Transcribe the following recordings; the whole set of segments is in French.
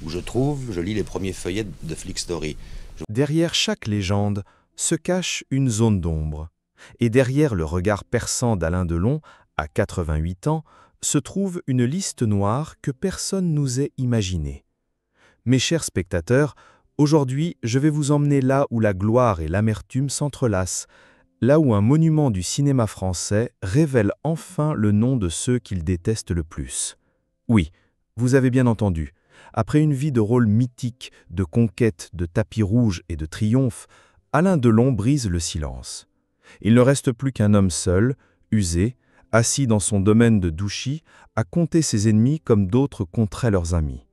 où je lis les premiers feuillets de Flick Story. Derrière chaque légende se cache une zone d'ombre. Et derrière le regard perçant d'Alain Delon, à 88 ans, se trouve une liste noire que personne n'osait imaginer. Mes chers spectateurs, aujourd'hui, je vais vous emmener là où la gloire et l'amertume s'entrelacent, là où un monument du cinéma français révèle enfin le nom de ceux qu'il déteste le plus. Oui, vous avez bien entendu. Après une vie de rôle mythique, de conquête, de tapis rouge et de triomphe, Alain Delon brise le silence. Il ne reste plus qu'un homme seul, usé, assis dans son domaine de Douchy, à compter ses ennemis comme d'autres compteraient leurs amis.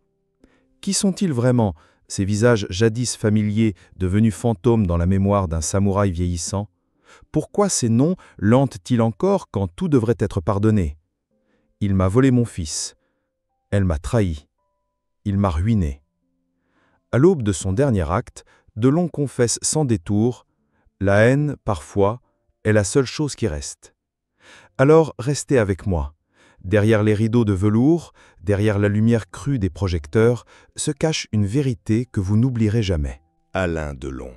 Qui sont-ils vraiment, ces visages jadis familiers devenus fantômes dans la mémoire d'un samouraï vieillissant? Pourquoi ces noms l'hantent-ils encore quand tout devrait être pardonné? Il m'a volé mon fils. Elle m'a trahi. Il m'a ruiné. À l'aube de son dernier acte, Delon confesse sans détour « La haine, parfois, est la seule chose qui reste. » Alors restez avec moi. Derrière les rideaux de velours, derrière la lumière crue des projecteurs, se cache une vérité que vous n'oublierez jamais. Alain Delon.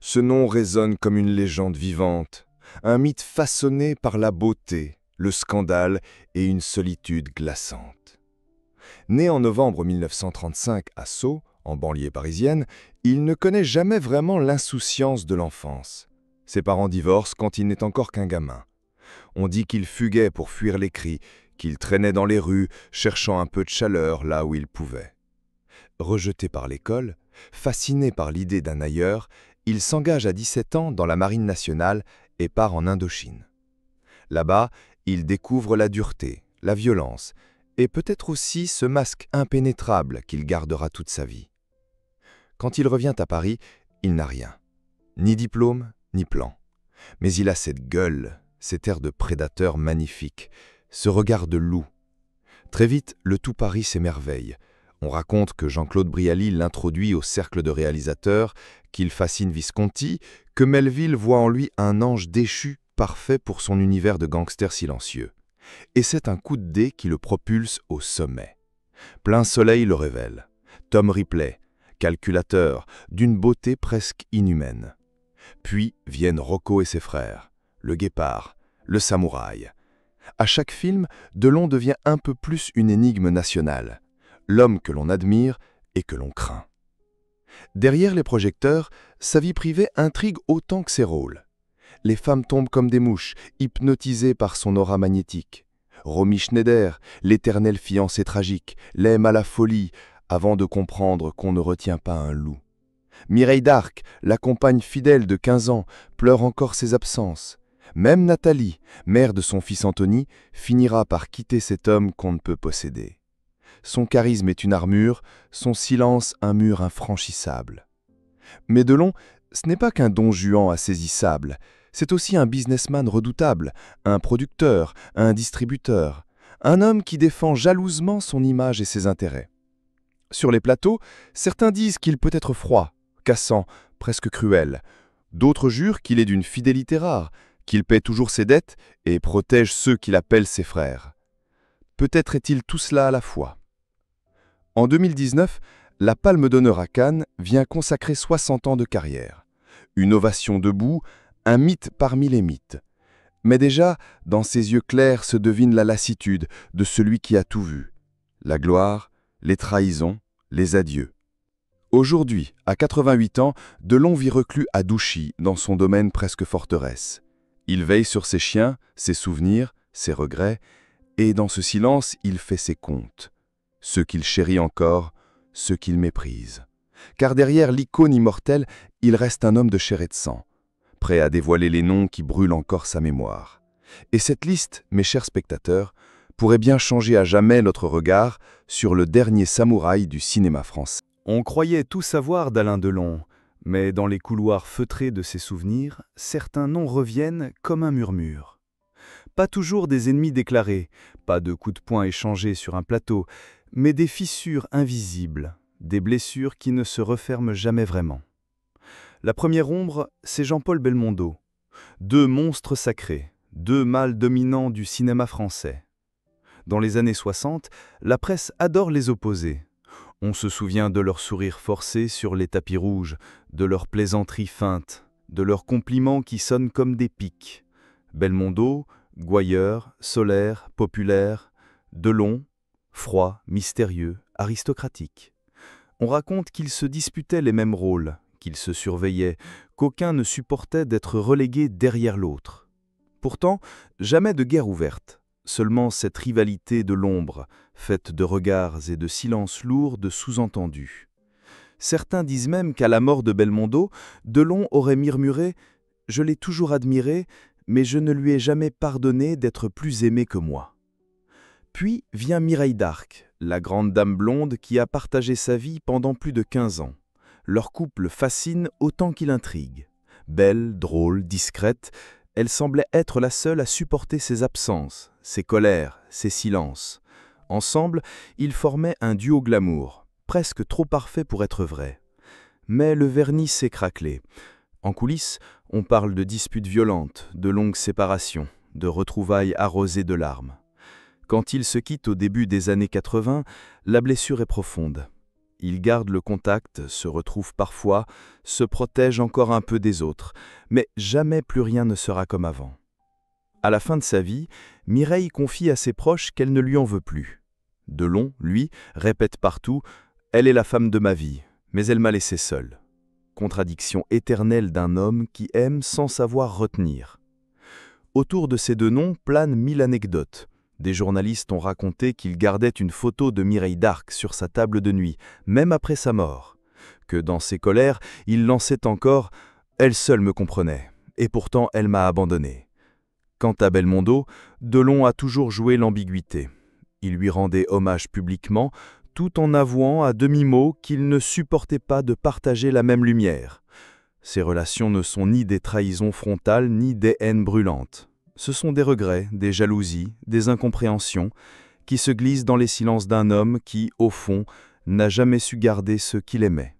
Ce nom résonne comme une légende vivante, un mythe façonné par la beauté, le scandale et une solitude glaçante. Né en novembre 1935 à Sceaux, en banlieue parisienne, il ne connaît jamais vraiment l'insouciance de l'enfance. Ses parents divorcent quand il n'est encore qu'un gamin. On dit qu'il fuguait pour fuir les cris, qu'il traînait dans les rues, cherchant un peu de chaleur là où il pouvait. Rejeté par l'école, fasciné par l'idée d'un ailleurs, il s'engage à 17 ans dans la Marine nationale et part en Indochine. Là-bas, il découvre la dureté, la violence, et peut-être aussi ce masque impénétrable qu'il gardera toute sa vie. Quand il revient à Paris, il n'a rien. Ni diplôme, ni plan. Mais il a cette gueule, cet air de prédateur magnifique, ce regard de loup. Très vite, le tout Paris s'émerveille. On raconte que Jean-Claude Brialy l'introduit au cercle de réalisateurs, qu'il fascine Visconti, que Melville voit en lui un ange déchu parfait pour son univers de gangster silencieux. Et c'est un coup de dé qui le propulse au sommet. Plein Soleil le révèle. Tom Ripley, calculateur, d'une beauté presque inhumaine. Puis viennent Rocco et ses frères, le guépard, le samouraï. À chaque film, Delon devient un peu plus une énigme nationale, l'homme que l'on admire et que l'on craint. Derrière les projecteurs, sa vie privée intrigue autant que ses rôles. Les femmes tombent comme des mouches, hypnotisées par son aura magnétique. Romy Schneider, l'éternelle fiancée tragique, l'aime à la folie, avant de comprendre qu'on ne retient pas un loup. Mireille d'Arc, la compagne fidèle de 15 ans, pleure encore ses absences. Même Nathalie, mère de son fils Anthony, finira par quitter cet homme qu'on ne peut posséder. Son charisme est une armure, son silence un mur infranchissable. Mais Delon, ce n'est pas qu'un don Juan insaisissable, c'est aussi un businessman redoutable, un producteur, un distributeur, un homme qui défend jalousement son image et ses intérêts. Sur les plateaux, certains disent qu'il peut être froid, cassant, presque cruel. D'autres jurent qu'il est d'une fidélité rare, qu'il paie toujours ses dettes et protège ceux qu'il appelle ses frères. Peut-être est-il tout cela à la fois. En 2019, la Palme d'honneur à Cannes vient consacrer 60 ans de carrière. Une ovation debout, un mythe parmi les mythes. Mais déjà, dans ses yeux clairs se devine la lassitude de celui qui a tout vu. La gloire, les trahisons, les adieux. Aujourd'hui, à 88 ans, Delon vit reclus à Douchy, dans son domaine presque forteresse. Il veille sur ses chiens, ses souvenirs, ses regrets, et dans ce silence, il fait ses comptes. Ceux qu'il chérit encore, ceux qu'il méprise. Car derrière l'icône immortelle, il reste un homme de chair et de sang, prêt à dévoiler les noms qui brûlent encore sa mémoire. Et cette liste, mes chers spectateurs, pourrait bien changer à jamais notre regard sur le dernier samouraï du cinéma français. On croyait tout savoir d'Alain Delon, mais dans les couloirs feutrés de ses souvenirs, certains noms reviennent comme un murmure. Pas toujours des ennemis déclarés, pas de coups de poing échangés sur un plateau, mais des fissures invisibles, des blessures qui ne se referment jamais vraiment. La première ombre, c'est Jean-Paul Belmondo. Deux monstres sacrés, deux mâles dominants du cinéma français. Dans les années 60, la presse adore les opposer. On se souvient de leurs sourires forcés sur les tapis rouges, de leurs plaisanteries feintes, de leurs compliments qui sonnent comme des pics. Belmondo, gouailleur, solaire, populaire, Delon, froid, mystérieux, aristocratique. On raconte qu'ils se disputaient les mêmes rôles, qu'ils se surveillaient, qu'aucun ne supportait d'être relégué derrière l'autre. Pourtant, jamais de guerre ouverte, seulement cette rivalité de l'ombre, faite de regards et de silences lourds de sous-entendus. Certains disent même qu'à la mort de Belmondo, Delon aurait murmuré « Je l'ai toujours admiré, mais je ne lui ai jamais pardonné d'être plus aimé que moi. » Puis vient Mireille d'Arc, la grande dame blonde qui a partagé sa vie pendant plus de 15 ans. Leur couple fascine autant qu'il intrigue. Belle, drôle, discrète, elle semblait être la seule à supporter ses absences, ses colères, ses silences. Ensemble, ils formaient un duo glamour, presque trop parfait pour être vrai. Mais le vernis s'est craquelé. En coulisses, on parle de disputes violentes, de longues séparations, de retrouvailles arrosées de larmes. Quand ils se quittent au début des années 80, la blessure est profonde. Ils gardent le contact, se retrouvent parfois, se protègent encore un peu des autres, mais jamais plus rien ne sera comme avant. À la fin de sa vie, Mireille confie à ses proches qu'elle ne lui en veut plus. Delon, lui, répète partout « Elle est la femme de ma vie, mais elle m'a laissé seul ». Contradiction éternelle d'un homme qui aime sans savoir retenir. Autour de ces deux noms planent 1000 anecdotes. Des journalistes ont raconté qu'il gardait une photo de Mireille d'Arc sur sa table de nuit, même après sa mort. Que dans ses colères, il lançait encore « Elle seule me comprenait, et pourtant elle m'a abandonné ». Quant à Belmondo, Delon a toujours joué l'ambiguïté. Il lui rendait hommage publiquement, tout en avouant à demi-mot qu'il ne supportait pas de partager la même lumière. Ces relations ne sont ni des trahisons frontales, ni des haines brûlantes. Ce sont des regrets, des jalousies, des incompréhensions qui se glissent dans les silences d'un homme qui, au fond, n'a jamais su garder ceux qu'il aimait.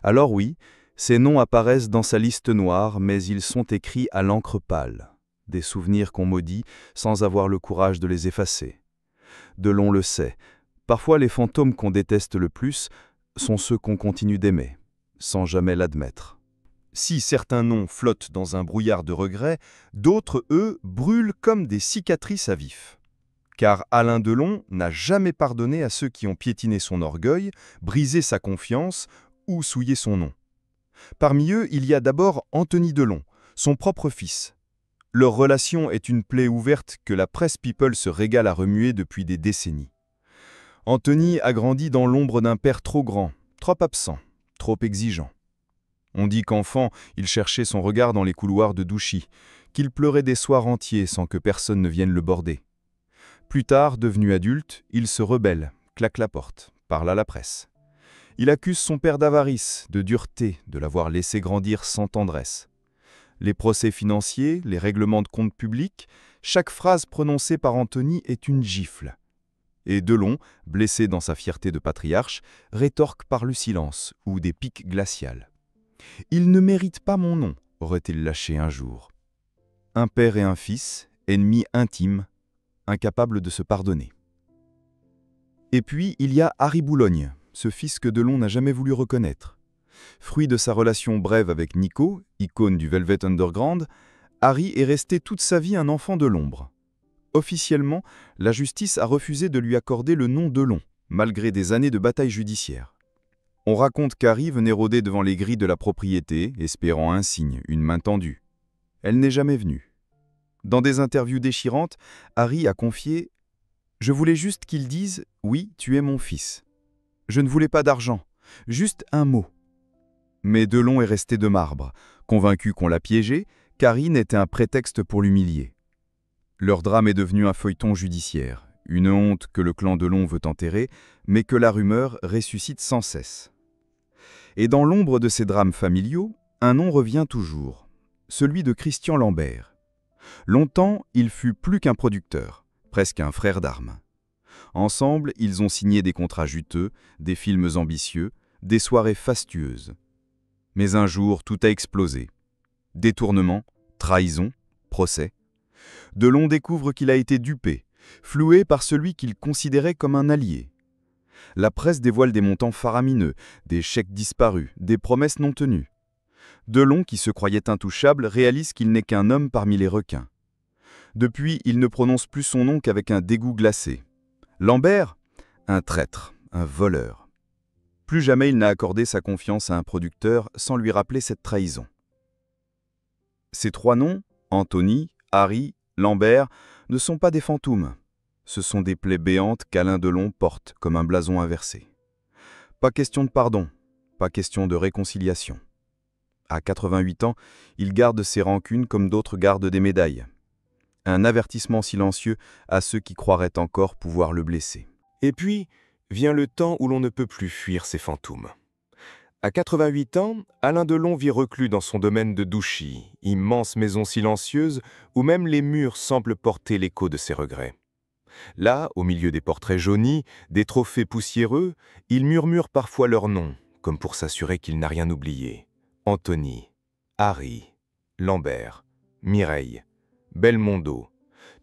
Alors oui, ces noms apparaissent dans sa liste noire, mais ils sont écrits à l'encre pâle. Des souvenirs qu'on maudit sans avoir le courage de les effacer. Delon le sait, parfois les fantômes qu'on déteste le plus sont ceux qu'on continue d'aimer, sans jamais l'admettre. Si certains noms flottent dans un brouillard de regrets, d'autres, eux, brûlent comme des cicatrices à vif. Car Alain Delon n'a jamais pardonné à ceux qui ont piétiné son orgueil, brisé sa confiance ou souillé son nom. Parmi eux, il y a d'abord Anthony Delon, son propre fils. Leur relation est une plaie ouverte que la presse people se régale à remuer depuis des décennies. Anthony a grandi dans l'ombre d'un père trop grand, trop absent, trop exigeant. On dit qu'enfant, il cherchait son regard dans les couloirs de Douchy, qu'il pleurait des soirs entiers sans que personne ne vienne le border. Plus tard, devenu adulte, il se rebelle, claque la porte, parle à la presse. Il accuse son père d'avarice, de dureté, de l'avoir laissé grandir sans tendresse. Les procès financiers, les règlements de comptes publics, chaque phrase prononcée par Anthony est une gifle. Et Delon, blessé dans sa fierté de patriarche, rétorque par le silence ou des piques glaciales. « Il ne mérite pas mon nom », aurait-il lâché un jour. Un père et un fils, ennemis intimes, incapables de se pardonner. Et puis, il y a Harry Boulogne, ce fils que Delon n'a jamais voulu reconnaître. Fruit de sa relation brève avec Nico, icône du Velvet Underground, Harry est resté toute sa vie un enfant de l'ombre. Officiellement, la justice a refusé de lui accorder le nom Delon, malgré des années de bataille judiciaire. On raconte qu'Harry venait rôder devant les grilles de la propriété, espérant un signe, une main tendue. Elle n'est jamais venue. Dans des interviews déchirantes, Harry a confié « Je voulais juste qu'ils disent « Oui, tu es mon fils ». Je ne voulais pas d'argent, juste un mot. » Mais Delon est resté de marbre, convaincu qu'on l'a piégé, qu'Harry n'était un prétexte pour l'humilier. Leur drame est devenu un feuilleton judiciaire, une honte que le clan Delon veut enterrer, mais que la rumeur ressuscite sans cesse. Et dans l'ombre de ces drames familiaux, un nom revient toujours, celui de Christian Lambert. Longtemps, il fut plus qu'un producteur, presque un frère d'armes. Ensemble, ils ont signé des contrats juteux, des films ambitieux, des soirées fastueuses. Mais un jour, tout a explosé. Détournement, trahison, procès. Delon découvre qu'il a été dupé, floué par celui qu'il considérait comme un allié. La presse dévoile des montants faramineux, des chèques disparus, des promesses non tenues. Delon, qui se croyait intouchable, réalise qu'il n'est qu'un homme parmi les requins. Depuis, il ne prononce plus son nom qu'avec un dégoût glacé. Lambert, un traître, un voleur. Plus jamais il n'a accordé sa confiance à un producteur sans lui rappeler cette trahison. Ces trois noms, Anthony, Harry, Lambert, ne sont pas des fantômes. Ce sont des plaies béantes qu'Alain Delon porte comme un blason inversé. Pas question de pardon, pas question de réconciliation. À 88 ans, il garde ses rancunes comme d'autres gardent des médailles. Un avertissement silencieux à ceux qui croiraient encore pouvoir le blesser. Et puis, vient le temps où l'on ne peut plus fuir ces fantômes. À 88 ans, Alain Delon vit reclus dans son domaine de Douchy, immense maison silencieuse où même les murs semblent porter l'écho de ses regrets. Là, au milieu des portraits jaunis, des trophées poussiéreux, il murmure parfois leurs noms, comme pour s'assurer qu'il n'a rien oublié. Anthony, Harry, Lambert, Mireille, Belmondo,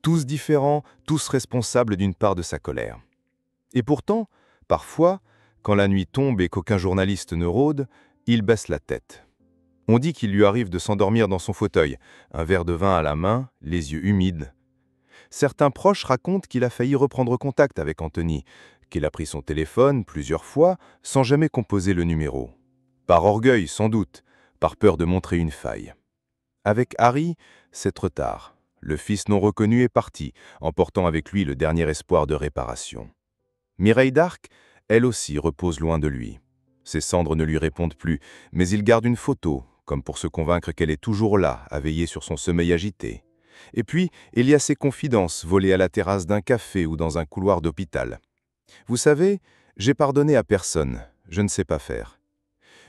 tous différents, tous responsables d'une part de sa colère. Et pourtant, parfois, quand la nuit tombe et qu'aucun journaliste ne rôde, il baisse la tête. On dit qu'il lui arrive de s'endormir dans son fauteuil, un verre de vin à la main, les yeux humides. Certains proches racontent qu'il a failli reprendre contact avec Anthony, qu'il a pris son téléphone plusieurs fois sans jamais composer le numéro. Par orgueil, sans doute, par peur de montrer une faille. Avec Harry, c'est trop tard. Le fils non reconnu est parti, emportant avec lui le dernier espoir de réparation. Mireille d'Arc, elle aussi, repose loin de lui. Ses cendres ne lui répondent plus, mais il garde une photo, comme pour se convaincre qu'elle est toujours là, à veiller sur son sommeil agité. Et puis, il y a ses confidences, volées à la terrasse d'un café ou dans un couloir d'hôpital. Vous savez, j'ai pardonné à personne, je ne sais pas faire.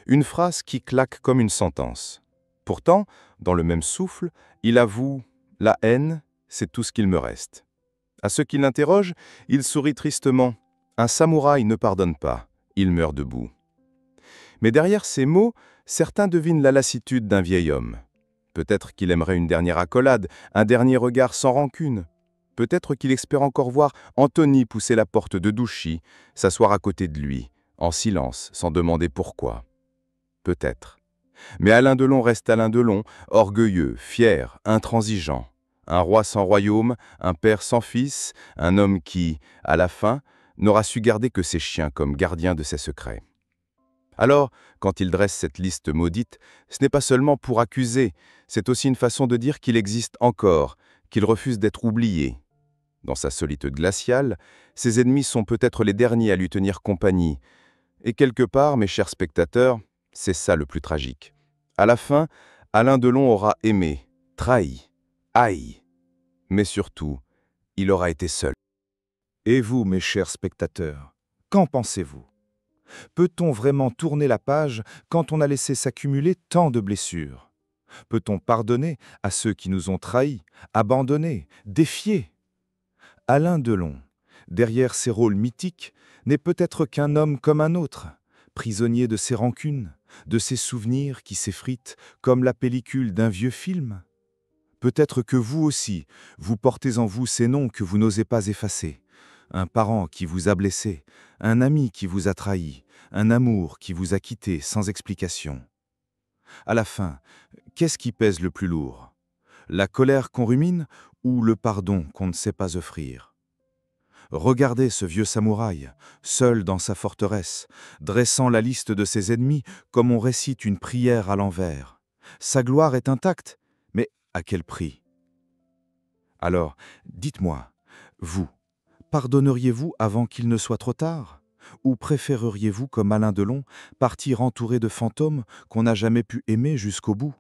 Une phrase qui claque comme une sentence. Pourtant, dans le même souffle, il avoue « La haine, c'est tout ce qu'il me reste ». À ceux qui l'interrogent, il sourit tristement. Un samouraï ne pardonne pas, il meurt debout. Mais derrière ces mots, certains devinent la lassitude d'un vieil homme. Peut-être qu'il aimerait une dernière accolade, un dernier regard sans rancune. Peut-être qu'il espère encore voir Anthony pousser la porte de Douchy, s'asseoir à côté de lui, en silence, sans demander pourquoi. Peut-être. Mais Alain Delon reste Alain Delon, orgueilleux, fier, intransigeant. Un roi sans royaume, un père sans fils, un homme qui, à la fin, n'aura su garder que ses chiens comme gardiens de ses secrets. Alors, quand il dresse cette liste maudite, ce n'est pas seulement pour accuser, c'est aussi une façon de dire qu'il existe encore, qu'il refuse d'être oublié. Dans sa solitude glaciale, ses ennemis sont peut-être les derniers à lui tenir compagnie. Et quelque part, mes chers spectateurs, c'est ça le plus tragique. À la fin, Alain Delon aura aimé, trahi, haï, mais surtout, il aura été seul. Et vous, mes chers spectateurs, qu'en pensez-vous? Peut-on vraiment tourner la page quand on a laissé s'accumuler tant de blessures? Peut-on pardonner à ceux qui nous ont trahis, abandonnés, défiés? Alain Delon, derrière ses rôles mythiques, n'est peut-être qu'un homme comme un autre, prisonnier de ses rancunes, de ses souvenirs qui s'effritent comme la pellicule d'un vieux film. Peut-être que vous aussi, vous portez en vous ces noms que vous n'osez pas effacer. Un parent qui vous a blessé, un ami qui vous a trahi, un amour qui vous a quitté sans explication. À la fin, qu'est-ce qui pèse le plus lourd? La colère qu'on rumine ou le pardon qu'on ne sait pas offrir? Regardez ce vieux samouraï, seul dans sa forteresse, dressant la liste de ses ennemis comme on récite une prière à l'envers. Sa gloire est intacte, mais à quel prix? Alors, dites-moi, vous, pardonneriez-vous avant qu'il ne soit trop tard? Ou préféreriez-vous, comme Alain Delon, partir entouré de fantômes qu'on n'a jamais pu aimer jusqu'au bout?